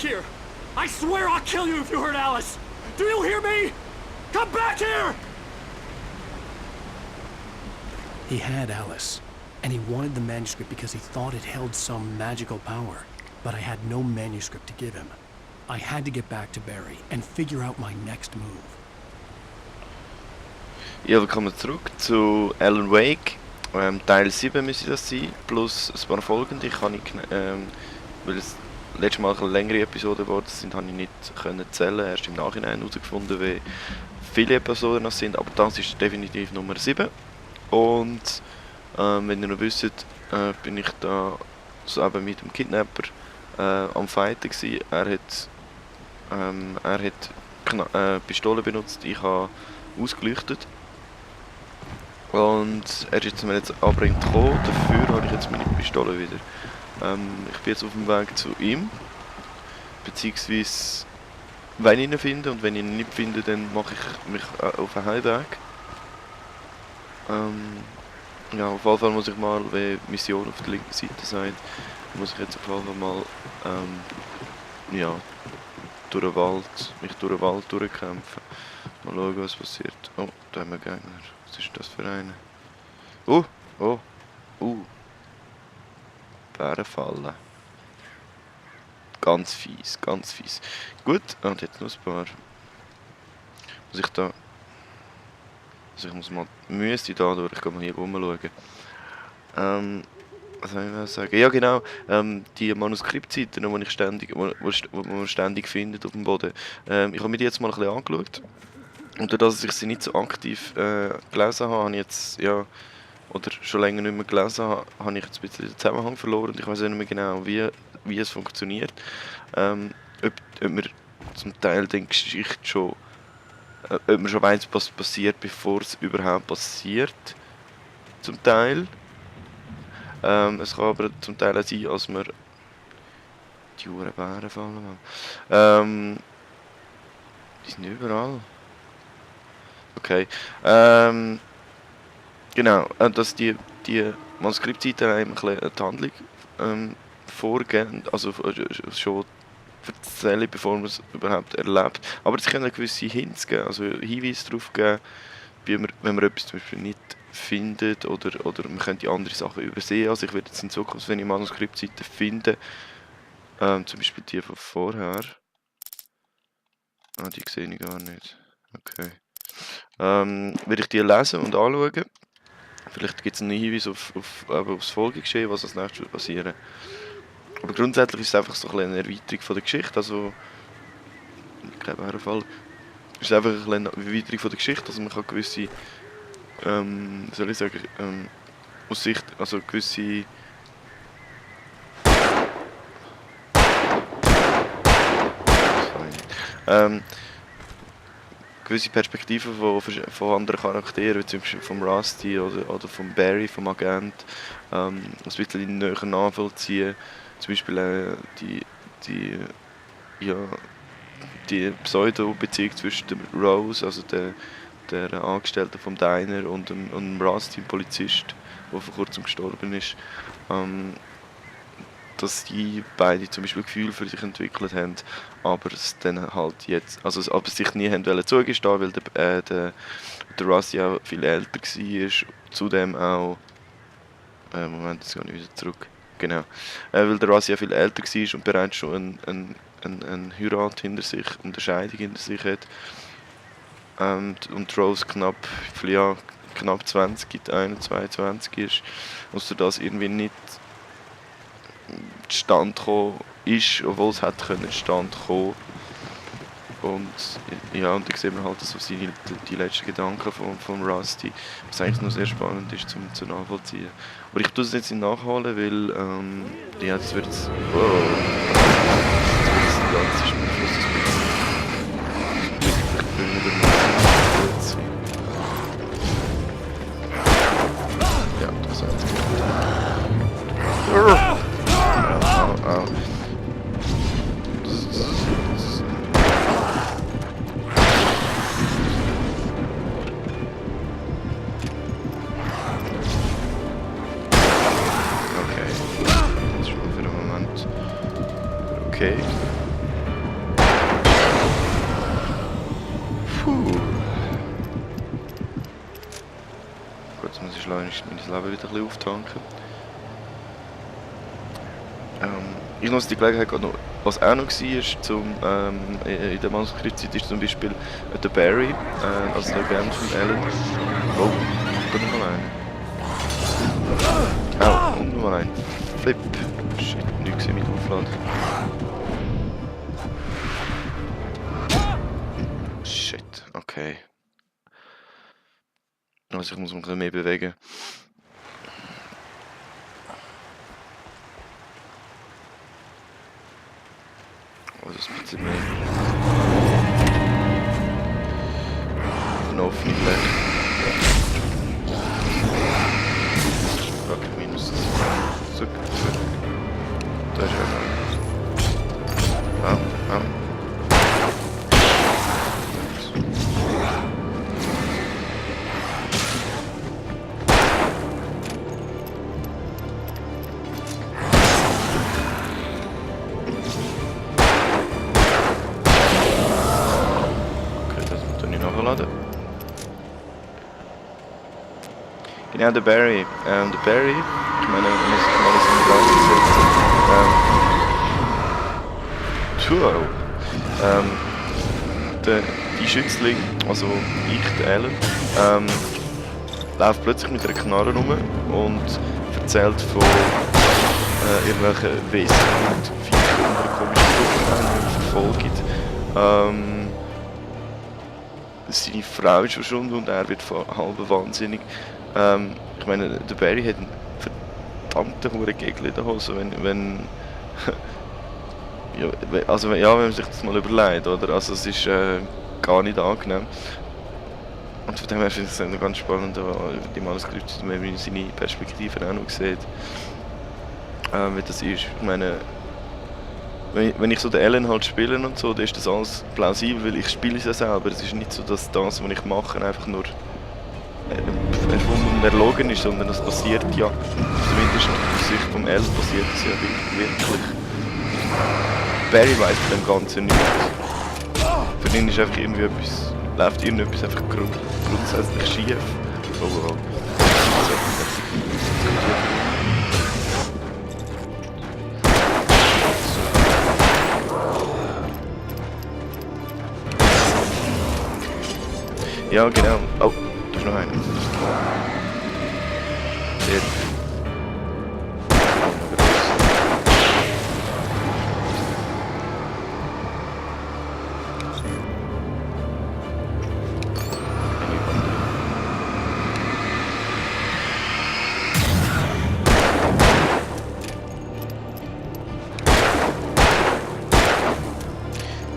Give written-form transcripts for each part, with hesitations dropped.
here! I swear I'll kill you if you hurt Alice! Do you hear me? Come back here! He had Alice, and he wanted the manuscript because he thought it held some magical power. But I had no manuscript to give him. I had to get back to Barry and figure out my next move. Ja, willkommen zurück zu Alan Wake. Teil 7 müsste das sein, plus ein paar folgende. Weil es letztes Mal eine längere Episode geworden sind, habe ich nicht zählen. Erst im Nachhinein herausgefunden, wie viele Episoden noch sind. Aber das ist definitiv Nummer 7. Und wenn ihr noch wisst, bin ich da so eben mit dem Kidnapper am Fighten gewesen. Er hat Pistole benutzt, ich habe ausgeleuchtet. Und er ist mir jetzt abbringt gekommen, dafür habe ich jetzt meine Pistole wieder. Ich bin jetzt auf dem Weg zu ihm. Beziehungsweise, wenn ich ihn finde, und wenn ich ihn nicht finde, dann mache ich mich auf den Heimweg. Ja, auf jeden Fall muss ich mal, wie Mission auf der linken Seite sein, muss ich jetzt auf jeden Fall mal ja, mich durch den Wald durchkämpfen. Mal schauen, was passiert. Oh, da haben wir Gegner. Was ist das für eine? Bärenfalle. Ganz fies, ganz fies. Gut, und jetzt noch ein paar. Muss ich da... Also müsste da durch, ich kann mal hier rumschauen. Was soll ich mal sagen? Ja genau, die Manuskriptseiten, die man ständig findet auf dem Boden. Ich habe mir die jetzt mal ein bisschen angeschaut. Und dadurch, dass ich sie nicht so aktiv gelesen habe, jetzt, ja, oder schon länger nicht mehr gelesen habe, habe ich jetzt ein bisschen den Zusammenhang verloren. Und ich weiß nicht mehr genau, wie es funktioniert. Ob man zum Teil die Geschichte schon... ob man schon weiss, was passiert, bevor es überhaupt passiert. Zum Teil. Es kann aber zum Teil auch sein, dass man die Uhren Bären fallen. Die sind überall. Okay. Genau, dass die Manuskriptseiten einem die Handlung vorgeben, also schon erzählen, bevor man es überhaupt erlebt. Aber es können gewisse Hints geben, also Hinweise darauf geben, wenn man etwas zum Beispiel nicht findet oder man könnte andere Sachen übersehen. Also ich werde jetzt in Zukunft, wenn ich Manuskriptseiten finde, zum Beispiel die von vorher, die sehe ich gar nicht. Okay. Werde ich die lesen und anschauen. Vielleicht gibt es einen Hinweis auf das Folgegeschehen, was als nächstes wird passieren. Aber grundsätzlich ist es einfach so eine Erweiterung von der Geschichte. Also, ich glaube, in jedem Fall ist es einfach eine Erweiterung von der Geschichte. Also man kann gewisse, soll ich sagen, aus Sicht, also gewisse gewisse Perspektiven von anderen Charakteren, wie zum Beispiel vom Rusty oder vom Barry, vom Agent, ein bisschen näher nachvollziehen. Zum Beispiel die Pseudo-Beziehung zwischen dem Rose, also der Angestellte vom Diner, und dem Rusty, dem Polizist, der vor kurzem gestorben ist. Dass die beide zum Beispiel Gefühl für sich entwickelt haben, aber es dann halt jetzt, also aber sich nie haben wollen zugestehen, weil der Rusty auch viel älter war, zudem auch, Moment, jetzt gehe ich wieder zurück, genau, weil der Rusty auch viel älter war und bereits schon eine Heirat hinter sich und eine Scheidung hinter sich hat, und Rose knapp 20, 21 ist, und das irgendwie nicht zustande gekommen ist, obwohl es hätte zustande kommen. Und ja, und dann sehen wir halt so die letzten Gedanken von Rusty, was eigentlich noch sehr spannend ist zu nachvollziehen. Aber ich tue es jetzt nicht nachholen, weil ja, das wird jetzt... Wow. Das ist mir fast ein bisschen... Ja, das hat es gemacht. Okay, das ist schon für den Moment okay. mein Leben wieder ein bisschen auftanken. Ich nutze die Gelegenheit gerade noch, was auch noch war in der Manuskriptzeit, ist zum Beispiel der Barry, also der Band von Alan. Oh, geht noch mal ein. Oh, und noch mal ein. Flip. Shit, nichts gesehen mit Aufladen. Shit, okay. Also ich muss mich ein bisschen mehr bewegen. Also ein bisschen mehr. Eine offene Fläche. Fuck, minus. Zurück. Da ist er. Au. Genau, der Barry. Ich meine, wenn man sich mal so drauf die Schützling, also ich, der Alan, läuft plötzlich mit einer Knarre rum und erzählt von irgendwelchen Wesen und Viechern und komischen Sachen, die verfolgt. Seine Frau ist verschwunden und er wird halb wahnsinnig. Ich meine, der Barry hat einen verdammten hohen Gegner in der Hose, wenn wenn man sich das mal überlegt, oder? Also es ist gar nicht angenehm. Und von dem her finde ich es ganz spannend, die Manuskripte, wenn man seine Perspektive auch noch sieht, wie das ist. Ich meine, wenn ich so den Alan halt spiele und so, dann ist das alles plausibel, weil ich spiele es ja selber. Es ist nicht so, dass das, was ich mache, einfach nur erfunden und erlogen ist, sondern das passiert ja, zumindest aus Sicht vom Alan passiert das ja wirklich. Barry weiss von dem Ganzen nicht. Für ihn ist einfach irgendwie etwas, läuft irgendetwas einfach grundsätzlich schief. Oh. Ja, genau. Oh, da ist noch einer. Sehr.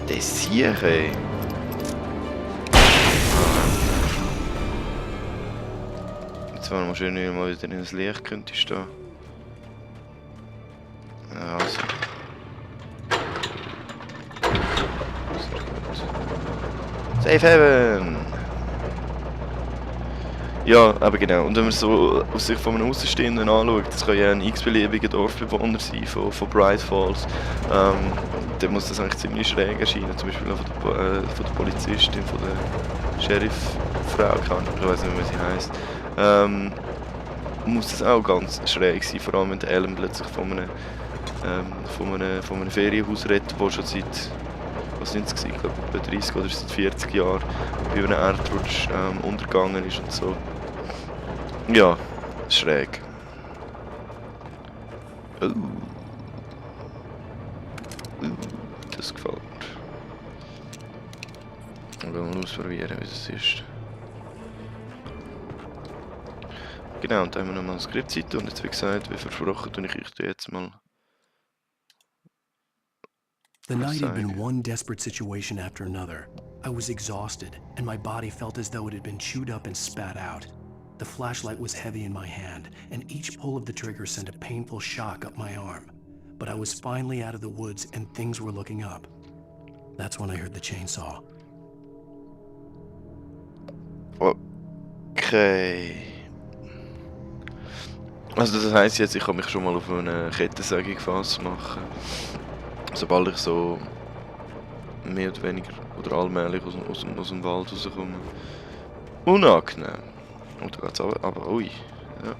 Der Sieg, ey. Jetzt wäre mal schön, wenn mal wieder ins Licht könnte stehen. Ja, also. Safe Haven! Ja, aber genau. Und wenn man so aus Sicht von einem Außenstehenden anschaut, das kann ja ein x-beliebiger Dorfbewohner sein von Bright Falls, dann muss das eigentlich ziemlich schräg erscheinen. Zum Beispiel auch von der Polizistin, von der Sheriff-Frau, ich weiß nicht mehr, wie sie heisst. Muss das auch ganz schräg sein, vor allem wenn der Alan plötzlich von einem Ferienhaus redet, das schon seit, was sind es, ich glaube etwa 30 oder seit 40 Jahren bei einem Erdrutsch untergegangen ist und so. Ja, schräg. Das gefällt mir. Ich will mal ausprobieren, wie das ist. Genau, und dann haben wir nochmal eine Skriptseite und jetzt wie gesagt, wie versprochen, tue ich euch jetzt mal. The night had been one desperate situation after another. I was exhausted, and my body felt as though it had been chewed up and spat out. The flashlight was heavy in my hand, and each pull of the trigger sent a painful shock up my arm. But I was finally out of the woods and things were looking up. That's when I heard the chainsaw. Okay. Also das heisst jetzt, ich kann mich schon mal auf eine Kettensäge gefasst machen. Sobald ich so mehr oder weniger oder allmählich aus dem Wald rauskomme. Unangenehm. Oh, da geht's aber ui. Ja.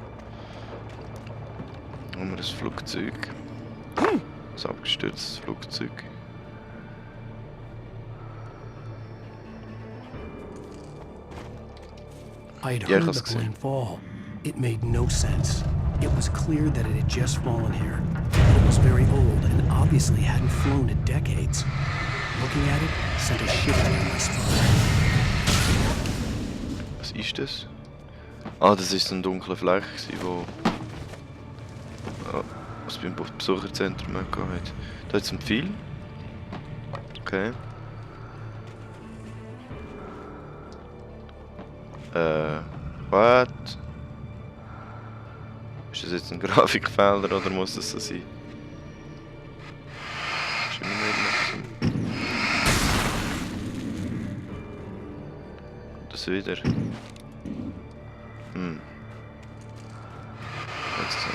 Haben wir das Flugzeug. Das abgestürztes Flugzeug. I'd Ja, heard ich hab's the gesehen. plane fall. It made no sense. It was clear that it had just fallen here. It was very old and obviously hadn't flown in decades. Looking at it sent a shiver down my spine. Was ist das? Ah, das ist so ein dunkler Fleck, wo was beim Besucherzentrum gehabt hat. Da hat es ein Pfeil. Okay. What? Ist das jetzt ein Grafikfehler oder muss das so sein? Ist immer noch nicht. Das wieder. Jetzt ist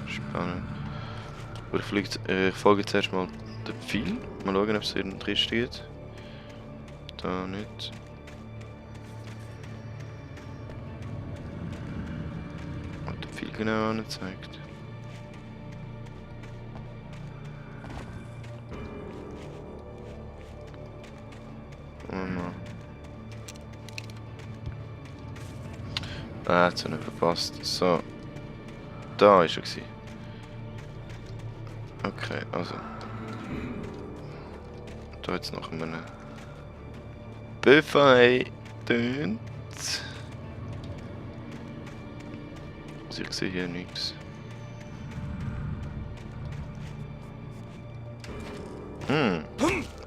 es. Spannend. Aber ich folge zuerst mal den Pfeil. Mal schauen, ob es hier drin steht. Da nicht. Und der Pfeil genau angezeigt. Ah, jetzt habe ich verpasst. So. Da ist er gewesen. Okay, also. Da jetzt noch einen Buffet tönt. Also ich sehe hier nichts.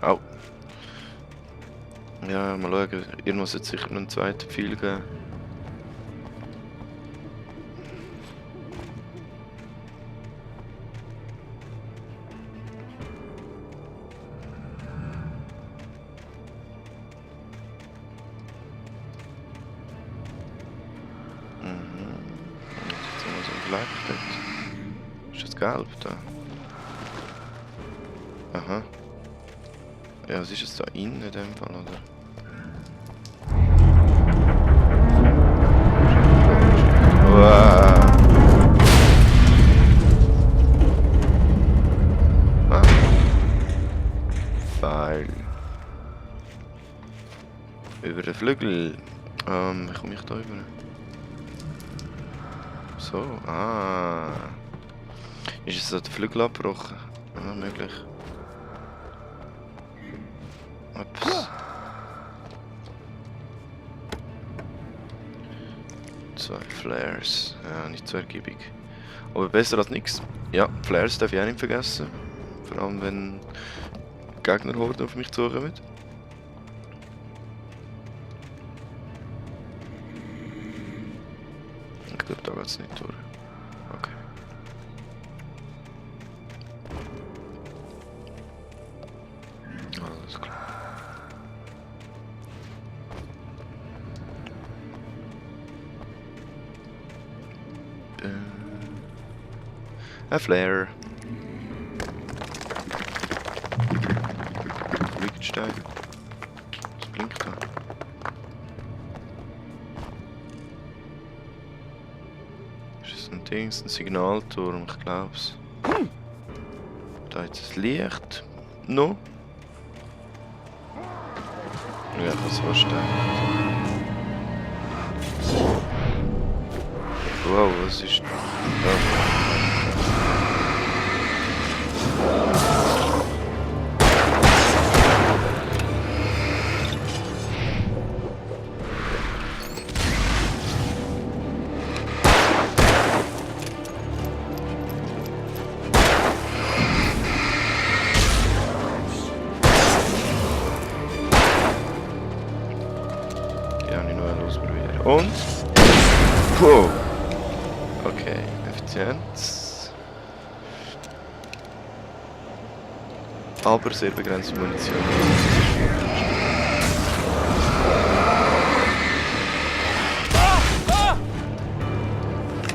Au. Ja, mal schauen. Irgendwo sollte es sicher noch einen zweiten Pfeil geben. Ist das gelb da? Aha. Ja, was ist es da innen in dem Fall, oder? Wow. Ah. Pfeil. Über den Flügel. Wie komme ich da über? So, Ist es so der Flügel abgebrochen? Ja, möglich. Ups. 2 Flares. Ja, nicht so ergiebig. Aber besser als nichts. Ja, Flares darf ich auch nicht vergessen. Vor allem wenn Gegnerhorden auf mich zukommen. Ich glaube, da geht es nicht durch. Okay. Alles klar. Ein Flare. Lichtstein. Was blinkt da? Ein Dings, ein Signalturm, ich glaub's. Da jetzt das Licht. No. Ja, ich kann es vorstellen. Wow, was ist da? Und? Wow. Okay, Effizienz. Aber sehr begrenzte Munition.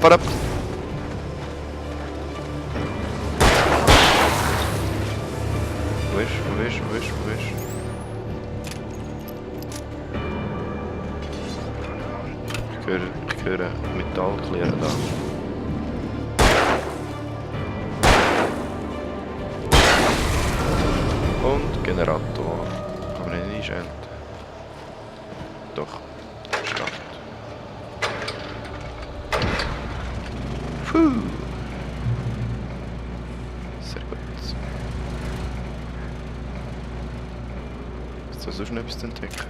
Fahr ab! Wo ist? Metall klären da. Und Generator. Kann man nicht einschalten. Doch. Start. Puh. Sehr gut. Ist da sonst noch etwas zu entdecken?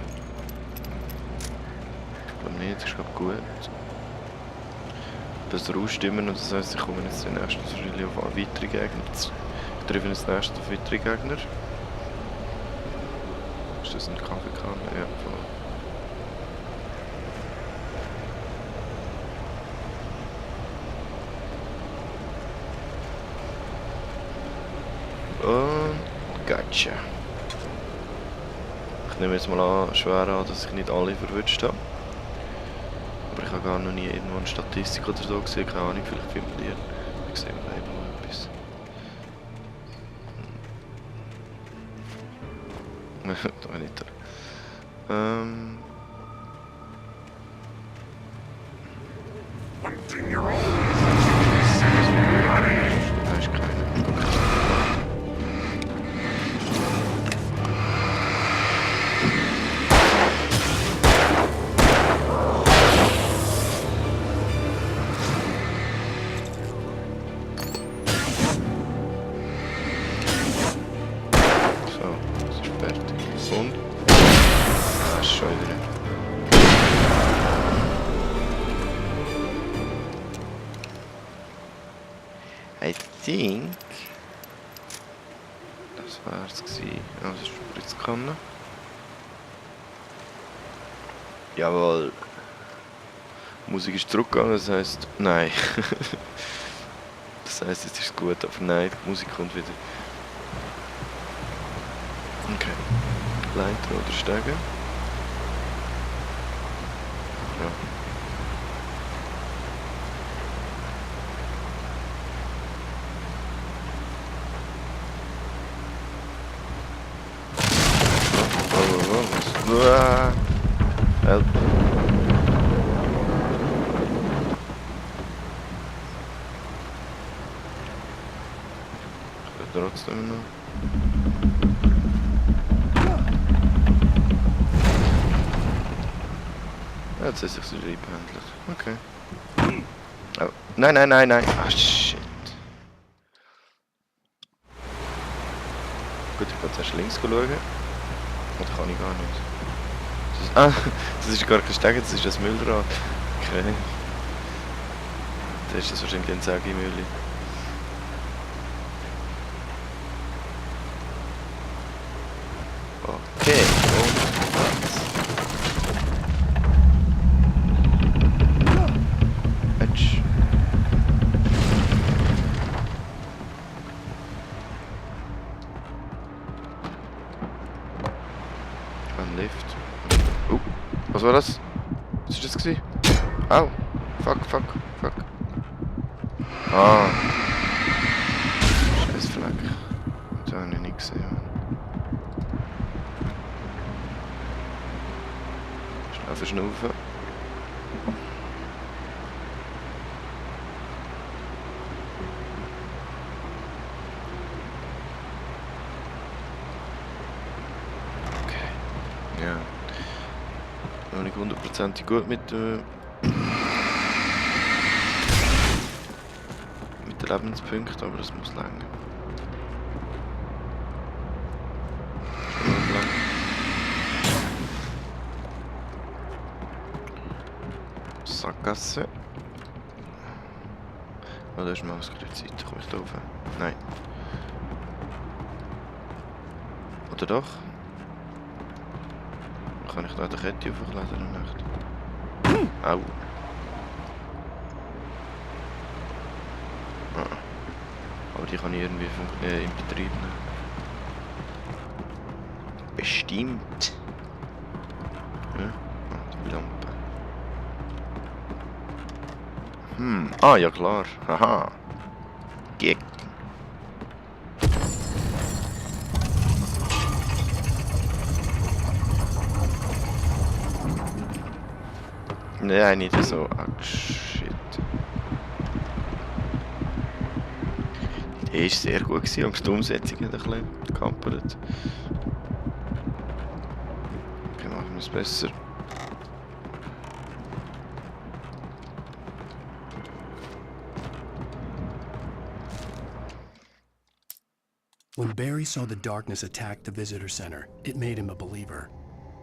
Ich glaube nicht, das ist glaube gut. Das rauscht immer und das heisst, ich komme jetzt den nächsten wahrscheinlich auf weitere Gegner. Ich treffe jetzt nächsten auf weitere Gegner. Ist das ein Kaffeekanne? Ja, voll. Und gotcha. Ich nehme jetzt mal an, schwer an, dass ich nicht alle verwünscht habe. Aber ich habe gar noch nie irgendwo eine Statistik oder so gesehen, keine Ahnung, vielleicht findet ihr. Ich sehe mal eben noch etwas. Da nicht da. Da ist keiner. So, das ist fertig. Und? Ah, ist schon wieder. I think... Das wär's gewesen. Ja, das ist Spritzkanne. Jawohl. Die Musik ist zurückgegangen, das heisst... Nein. Das heisst, jetzt ist es gut, aber nein, die Musik kommt wieder. Okay. Leiter oder Stege? Ja. Was? Help. Ich will trotzdem noch. Ja, jetzt hat sich so eingehandelt. Okay. Oh. Nein, nein, nein, nein. Ah, shit. Gut, ich kann zuerst links schauen. Oder kann ich gar nicht. Das ist gar kein Steg, das ist das Müllrad. Okay. Da ist das wahrscheinlich ein Sägemühle. Okay, und was? Edge. Ein Lift. Was war das? Was ist das gewesen? Au! Fuck. Ah! Scheiß Fleck. Da habe ich nicht gesehen. Schnell verschnaufen. Okay. Ja. Noch nicht hundertprozentig gut mit den Lebenspunkten, aber das muss länger. Schon lang. Sackgasse. Oh, da ist Mauskreuzseite. Komme ich da rauf? Nein. Oder doch? Kann ich da die Kette aufladen oder nicht? Au. Ah. Aber die kann ich irgendwie in Betrieb nehmen. Bestimmt. Ja, die Lampe. Ah, ja klar. Haha. Geg. Nein, nicht so. Ah, shit. Die Idee war sehr gut, gewesen, aber die Umsetzung hat ein bisschen gekampert. Okay, machen wir es besser. When Barry saw the darkness attack the visitor center, it made him a believer.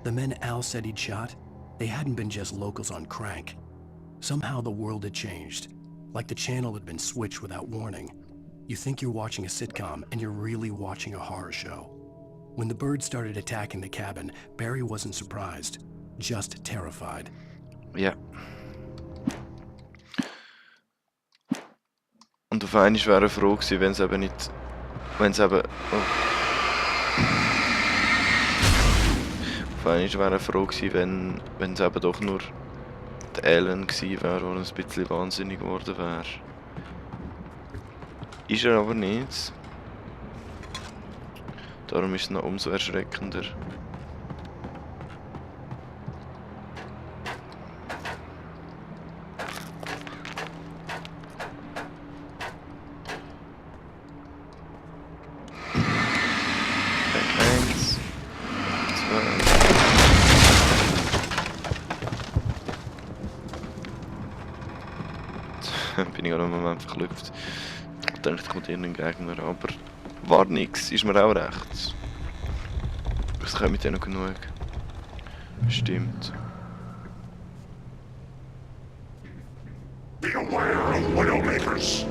The men Al said he'd shot, they hadn't been just locals on crank. Somehow the world had changed, like the channel had been switched without warning. You think you're watching a sitcom, and you're really watching a horror show. When the birds started attacking the cabin, Barry wasn't surprised, just terrified. Ja. Und auf einmal wäre er froh gewesen, wenn es eben nicht... Wenn es eben... Oh. Auf einmal wäre er froh gewesen, wenn es eben doch nur der Alan gewesen wäre, der ein bisschen wahnsinnig geworden wäre. Ist er aber nicht. Darum ist es noch umso erschreckender. Eins, zwei. Bin ich gerade im Moment verklüpft. Ich dachte, kommt irgendein Gegner, aber war nix, ist mir auch recht. Das kommt mit denen genug. Bestimmt. Be aware of Widowmakers.